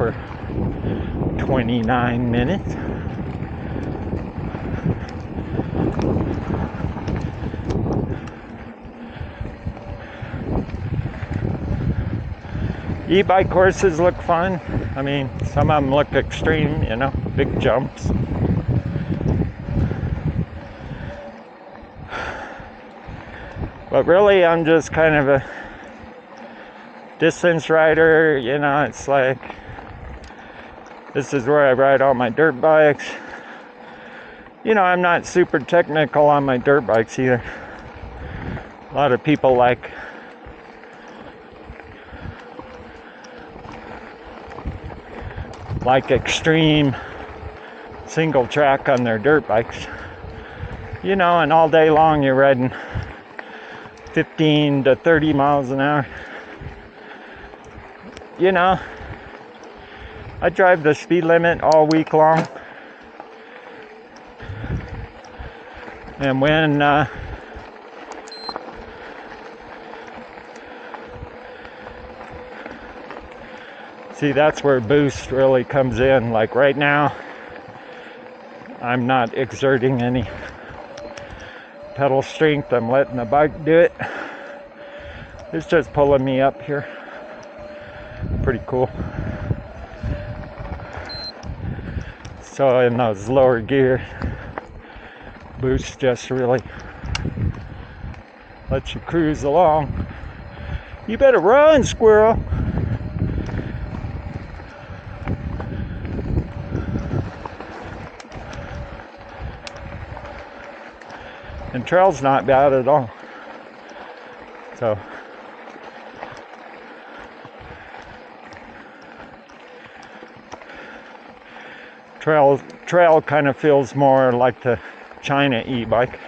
for 29 minutes. E-bike courses look fun. I mean, some of them look extreme, you know, big jumps. But really, I'm just kind of a distance rider, you know. It's like, this is where I ride all my dirt bikes. You know, I'm not super technical on my dirt bikes either. A lot of people like extreme single track on their dirt bikes. You know, and all day long you're riding 15 to 30 miles an hour. You know, I drive the speed limit all week long. And when see, that's where boost really comes in. Like right now, I'm not exerting any pedal strength. I'm letting the bike do it. It's just pulling me up here. Pretty cool. So in those lower gear, boost just really lets you cruise along. You better run, squirrel. And trail's not bad at all. So trail kind of feels more like the China e-bike.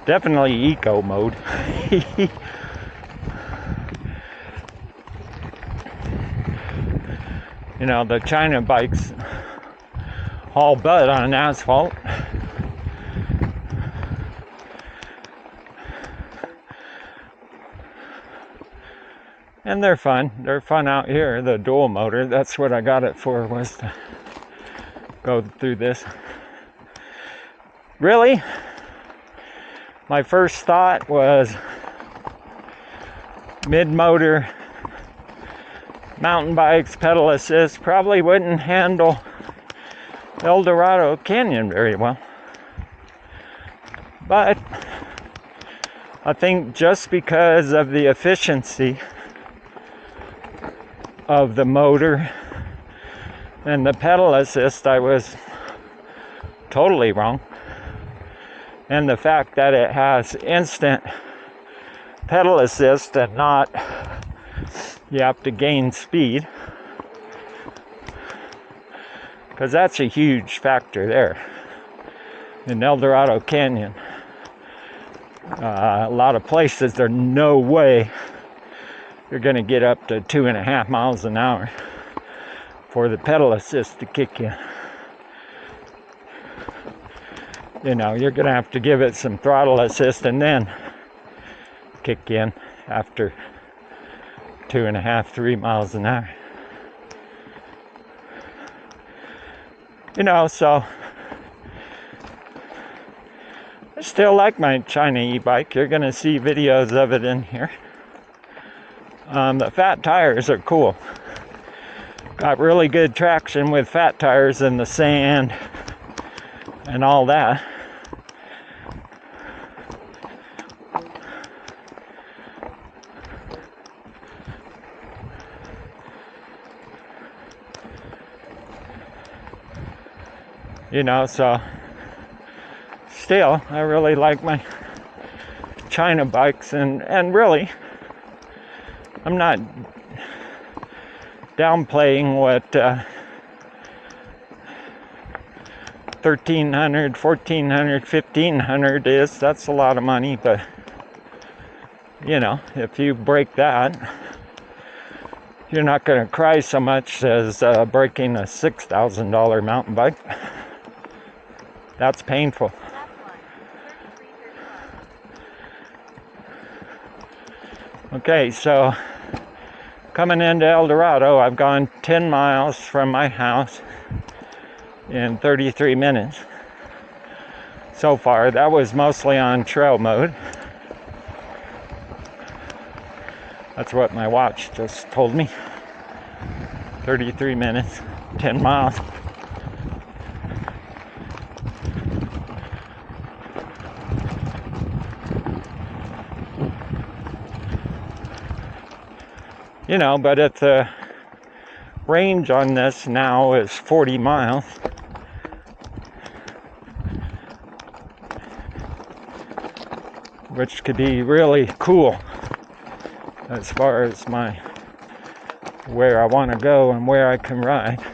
Definitely eco mode. You know, the China bikes haul butt on asphalt. And they're fun. They're fun out here. The dual motor, that's what I got it for, was to go through this. Really, my first thought was mid-motor mountain bikes, pedal assist, probably wouldn't handle El Dorado Canyon very well. But I think just because of the efficiency of the motor and the pedal assist, I was totally wrong. And the fact that it has instant pedal assist and not you have to gain speed, because that's a huge factor there. In El Dorado Canyon, a lot of places there's no way you're going to get up to 2.5 miles an hour for the pedal assist to kick in. You know, you're going to have to give it some throttle assist and then kick in after 2.5, 3 miles an hour. You know, so I still like my China e-bike. You're going to see videos of it in here. The fat tires are cool. Got really good traction with fat tires in the sand and all that. You know, so still, I really like my China bikes, and really, I'm not downplaying what $1,300, $1,400, $1,500 is. That's a lot of money, but you know, if you break that, you're not going to cry so much as breaking a $6,000 mountain bike. That's painful. Okay, so coming into El Dorado, I've gone 10 miles from my house in 33 minutes so far. That was mostly on trail mode. That's what my watch just told me. 33 minutes, 10 miles. You know, but it's a range on this now is 40 miles. Which could be really cool as far as where I want to go and where I can ride.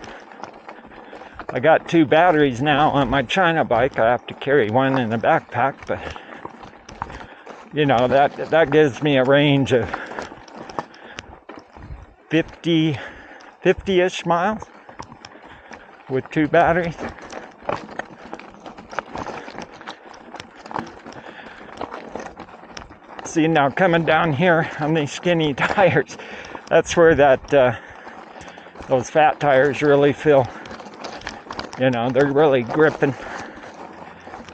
I got 2 batteries now on my China bike. I have to carry one in the backpack, but you know, that gives me a range of 50-ish miles with 2 batteries. See, now coming down here on these skinny tires, that's where those fat tires really feel. You know, they're really gripping.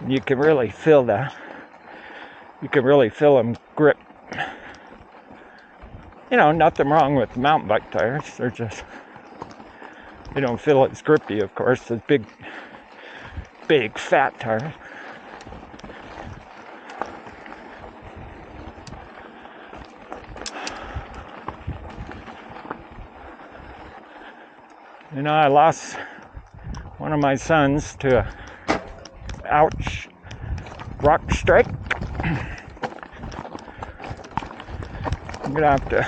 You can really feel that. You can really feel them grip. You know, nothing wrong with mountain bike tires. They're just, you don't feel as grippy, of course, as big fat tires. You know, I lost one of my sons to a rock strike. I'm gonna have to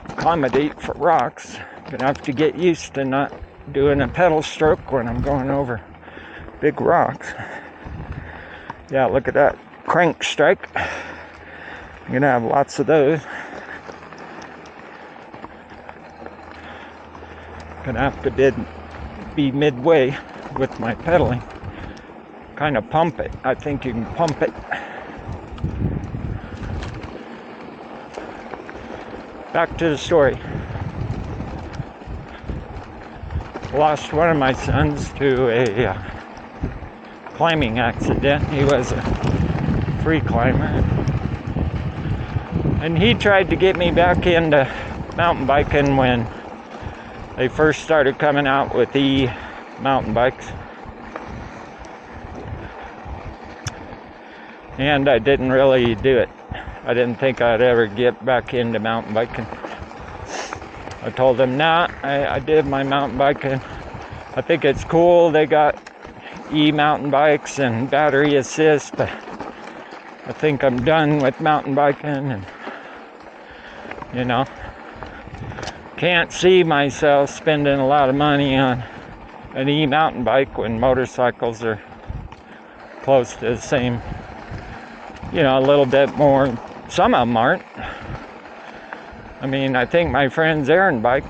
accommodate for rocks. I'm gonna have to get used to not doing a pedal stroke when I'm going over big rocks. Yeah, look at that crank strike. I'm gonna have lots of those. Gonna have to be midway with my pedaling. Kind of pump it. I think you can pump it. Back to the story. Lost one of my sons to a climbing accident. He was a free climber. And he tried to get me back into mountain biking when they first started coming out with mountain bikes. And I didn't really do it. I didn't think I'd ever get back into mountain biking. I told him, nah, I did my mountain biking. I think it's cool they got mountain bikes and battery assist, but I think I'm done with mountain biking, and you know, can't see myself spending a lot of money on an mountain bike when motorcycles are close to the same, you know, a little bit more. Some of them aren't. I mean, I think my friend's errand bike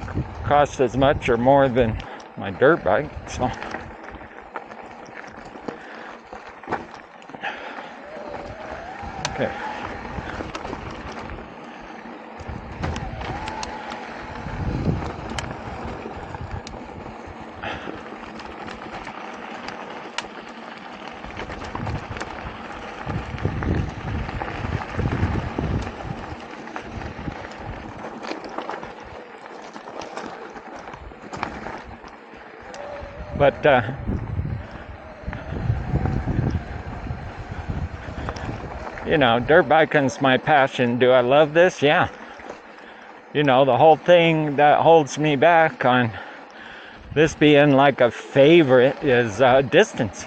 costs as much or more than my dirt bike, so. Okay. But you know, dirt biking's my passion. Do I love this? Yeah. You know, the whole thing that holds me back on this being like a favorite is distance.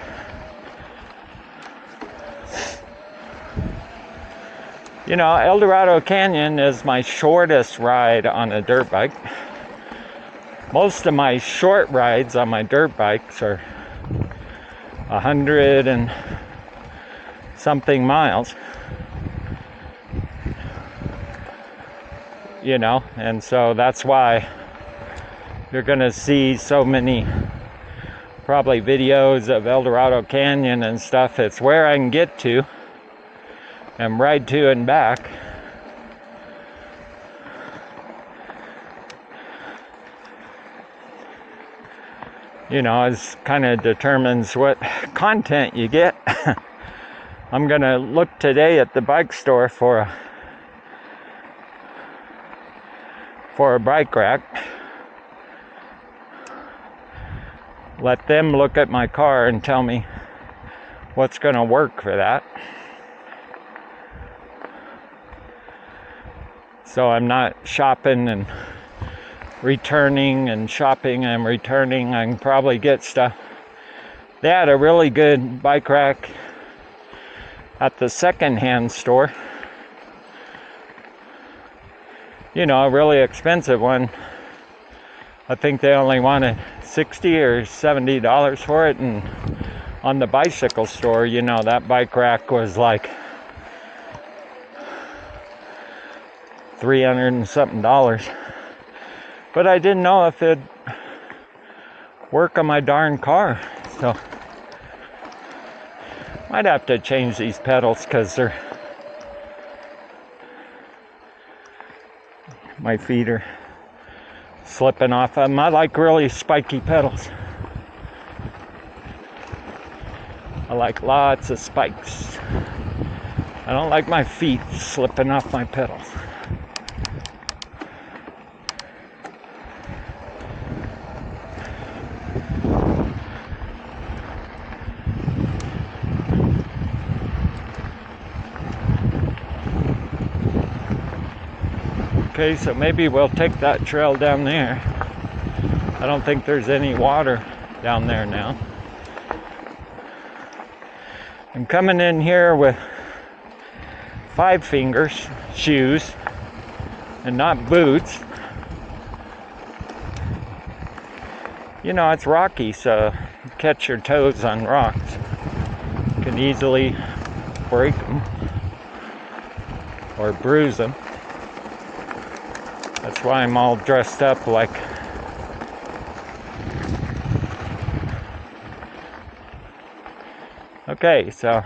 You know, El Dorado Canyon is my shortest ride on a dirt bike. Most of my short rides on my dirt bikes are 100 and something miles. You know, and so that's why you're gonna see so many probably videos of El Dorado Canyon and stuff. It's where I can get to and ride to and back. is kind of determines what content you get. I'm gonna look today at the bike store for a bike rack. Let them look at my car and tell me what's gonna work for that. So I'm not shopping and returning and shopping and returning. I can probably get stuff. They had a really good bike rack at the second-hand store. A really expensive one. I think they only wanted $60 or $70 for it, and on the bicycle store, that bike rack was like $300 and something. But I didn't know if it'd work on my darn car, so might have to change these pedals because my feet are slipping off of them. I like really spiky pedals. I like lots of spikes. I don't like my feet slipping off my pedals. Okay, so maybe we'll take that trail down there. I don't think there's any water down there now. I'm coming in here with 5 fingers shoes and not boots. It's rocky, so you catch your toes on rocks. You can easily break them or bruise them. That's why I'm all dressed up like okay, so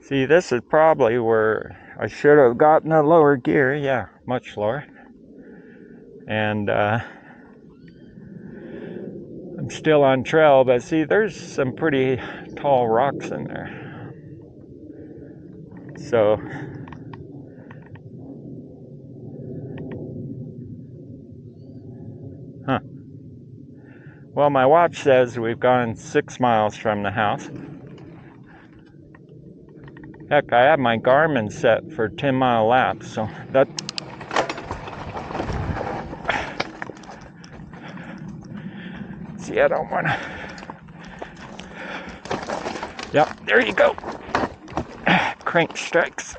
see, this is probably where I should have gotten a lower gear. Yeah, much lower. And I'm still on trail, but see, there's some pretty tall rocks in there. So well, my watch says we've gone 6 miles from the house. Heck, I have my Garmin set for 10-mile laps, so that... See, I don't want to... Yep, there you go. Crank strikes.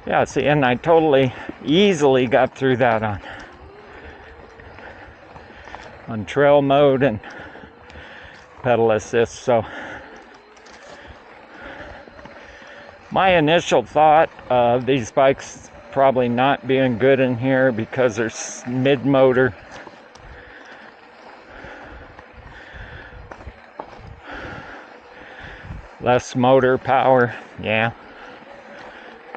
Yeah, see, and I totally easily got through that on trail mode and pedal assist. So my initial thought of these bikes probably not being good in here because they're mid-motor. Less motor power. Yeah,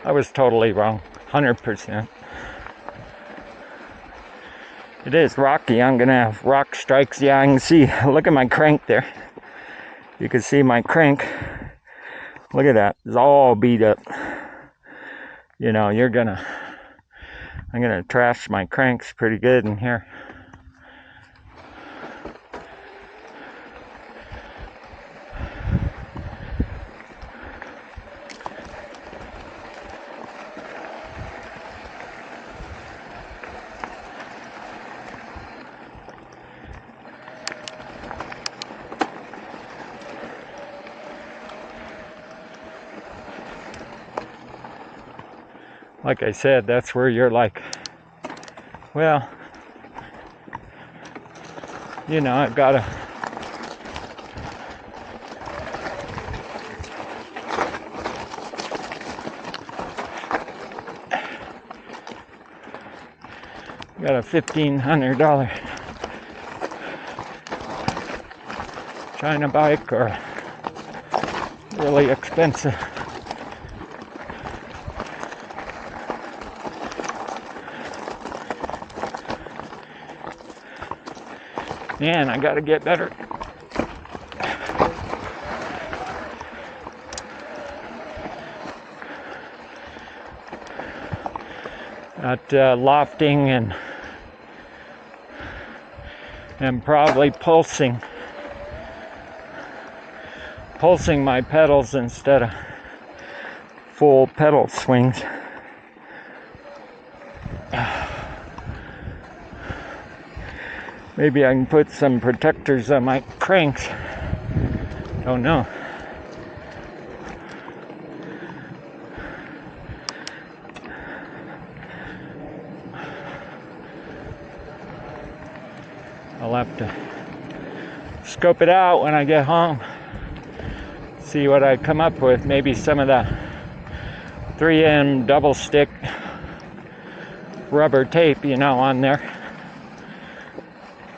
I was totally wrong, 100%. It is rocky. I'm gonna have rock strikes. Yeah, I can see, look at my crank there. You can see my crank. Look at that, it's all beat up. I'm gonna trash my cranks pretty good in here. Like I said, that's where you're like, well, I've got to got a $1,500 China bike or really expensive. Man, I gotta get better. At lofting and probably pulsing my pedals instead of full pedal swings. Maybe I can put some protectors on my cranks. Don't know. I'll have to scope it out when I get home. See what I come up with. Maybe some of the 3M double stick rubber tape, on there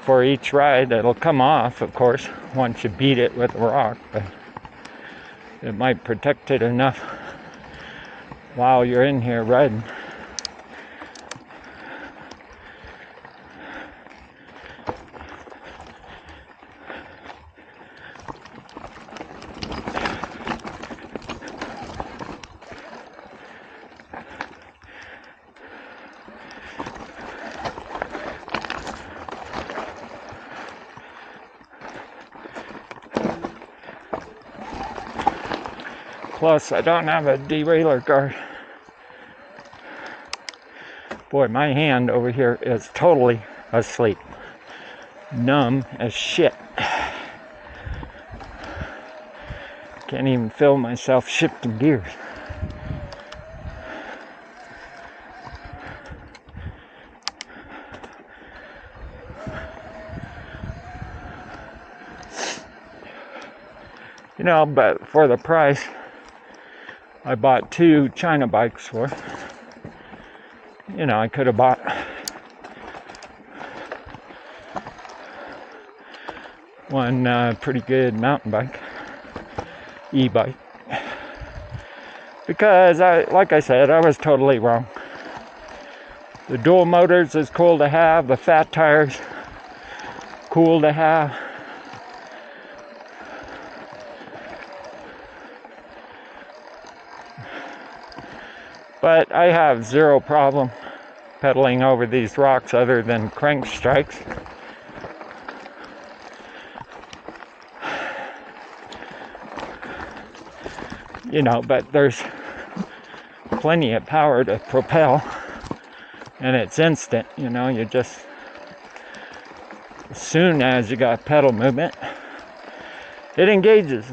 for each ride. It'll come off, of course, once you beat it with a rock, but it might protect it enough while you're in here riding. Plus, I don't have a derailleur guard. Boy, my hand over here is totally asleep. Numb as shit. Can't even feel myself shifting gears. But for the price I bought 2 China bikes for, I could have bought one pretty good mountain bike, e-bike, because like I said, I was totally wrong. The dual motors is cool to have, the fat tires cool to have. But I have zero problem pedaling over these rocks other than crank strikes. But there's plenty of power to propel, and it's instant. You just, as soon as you got pedal movement, it engages.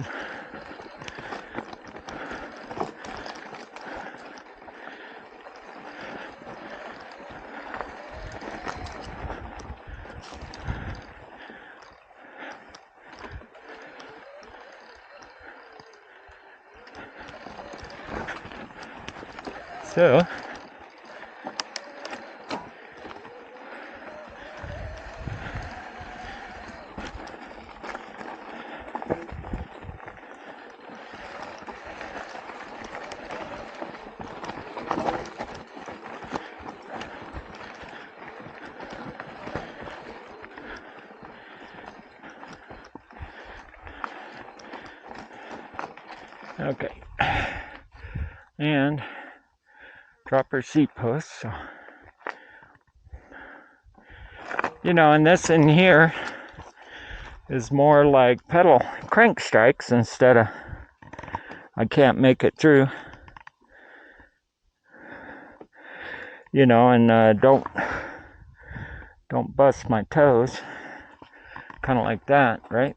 So, okay, and drop her seat post. So, and this in here is more like pedal crank strikes instead of, I can't make it through, and don't bust my toes, kind of like that, right?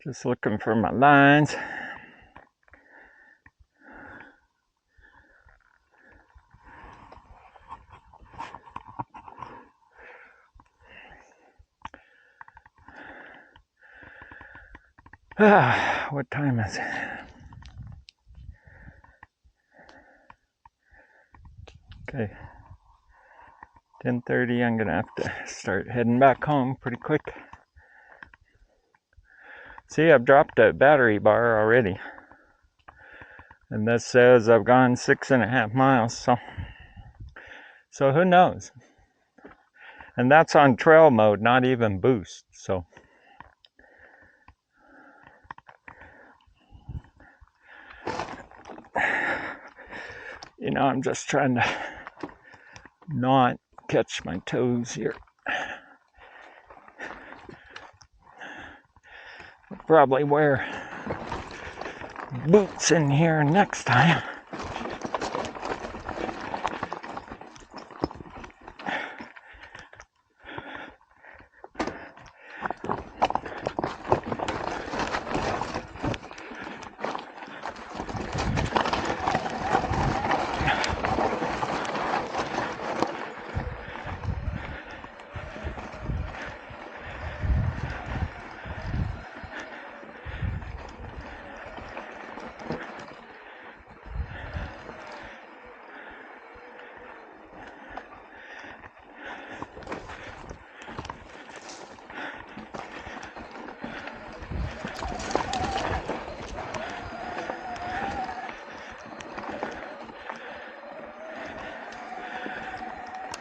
Just looking for my lines. What time is it? Okay, 10:30. I'm gonna have to start heading back home pretty quick. See, I've dropped a battery bar already, and this says I've gone 6.5 miles. So who knows? And that's on trail mode, not even boost. So I'm just trying to not catch my toes here. I'll probably wear boots in here next time.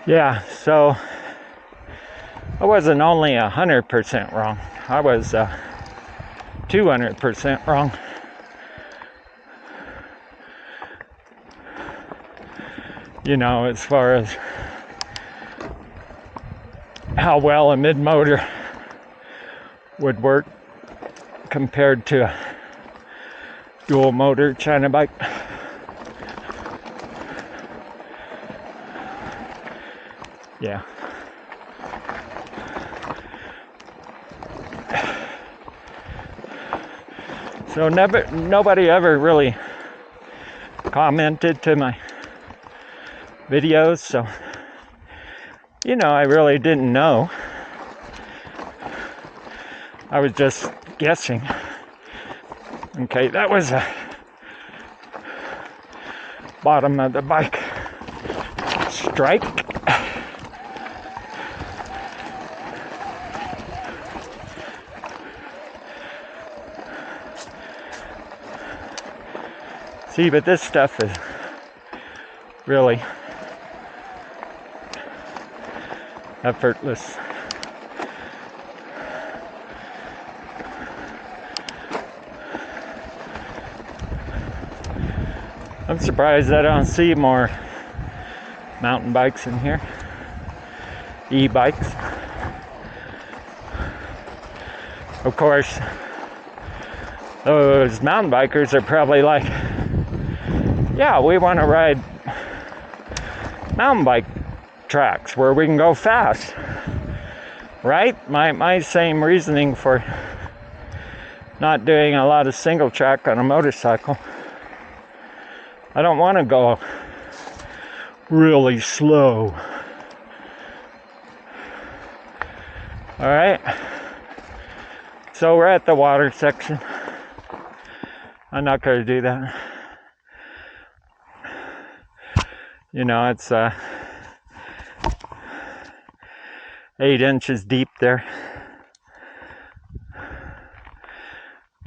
Yeah, so I wasn't only 100% wrong. I was 200% wrong. As far as how well a mid-motor would work compared to a dual motor China bike. Yeah. So nobody ever really commented to my videos, so I really didn't know. I was just guessing. Okay, that was a bottom of the bike strike. See, but this stuff is really effortless. I'm surprised I don't see more mountain bikes in here. E-bikes. Of course, those mountain bikers are probably like, yeah, we want to ride mountain bike tracks where we can go fast, right? My same reasoning for not doing a lot of single track on a motorcycle. I don't want to go really slow. All right. So we're at the water section. I'm not going to do that. It's 8 inches deep there.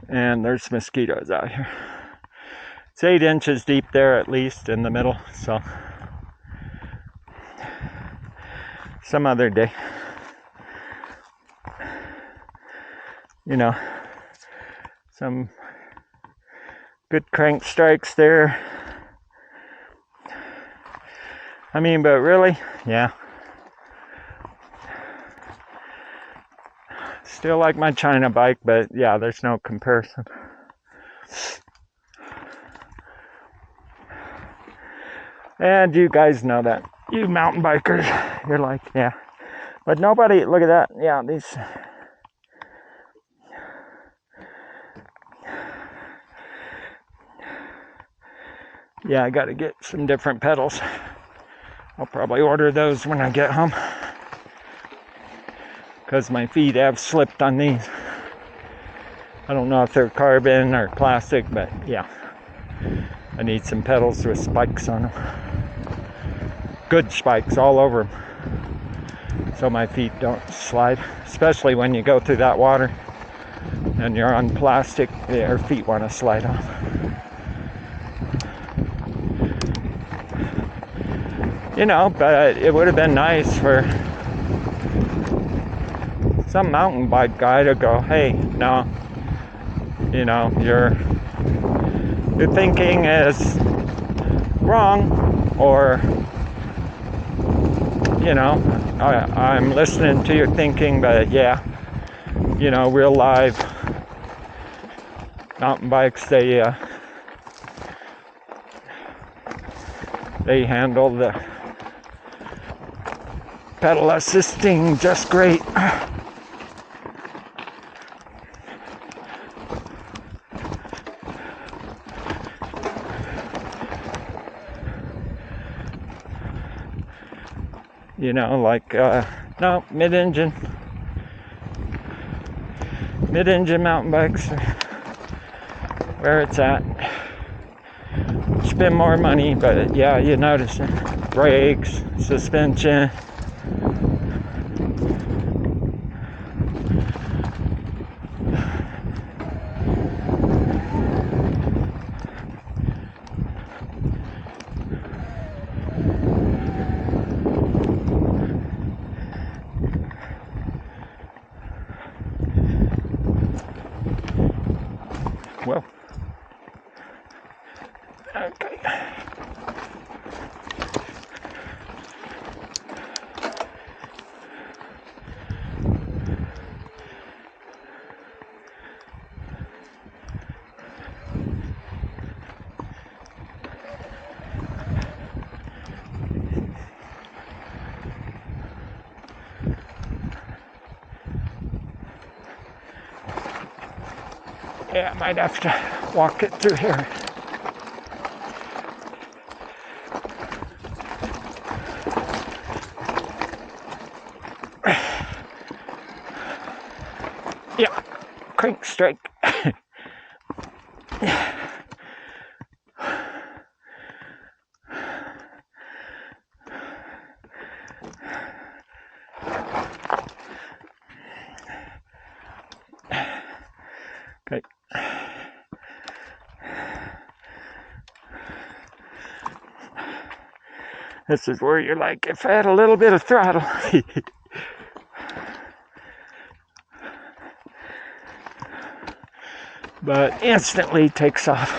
And there's mosquitoes out here. It's 8 inches deep there, at least in the middle. So some other day. Some good crank strikes there. But really, yeah. Still like my China bike, but yeah, there's no comparison. And you guys know that. You mountain bikers, you're like, yeah. But nobody, look at that. Yeah, these. Yeah, I got to get some different pedals. I'll probably order those when I get home, because my feet have slipped on these. I don't know if they're carbon or plastic, but yeah. I need some pedals with spikes on them. Good spikes all over them, so my feet don't slide, especially when you go through that water and you're on plastic. Your feet want to slide off. You know, but it would have been nice for some mountain bike guy to go, hey, no, you know, your thinking is wrong, or, you know, I'm listening to your thinking, but yeah, you know, real live mountain bikes, they handle the pedal assisting just great. You know, like, no, mid-engine mountain bikes are where it's at. Spend more money, but yeah, you notice it. Brakes, suspension. Well, okay. Yeah, I might have to walk it through here. Yeah, crank strike. Okay. This is where you're like, if I had a little bit of throttle. But instantly takes off.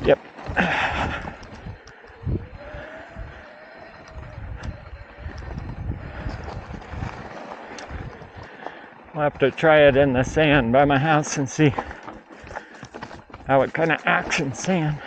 Yep. I'll have to try it in the sand by my house and see how it kind of acts in sand.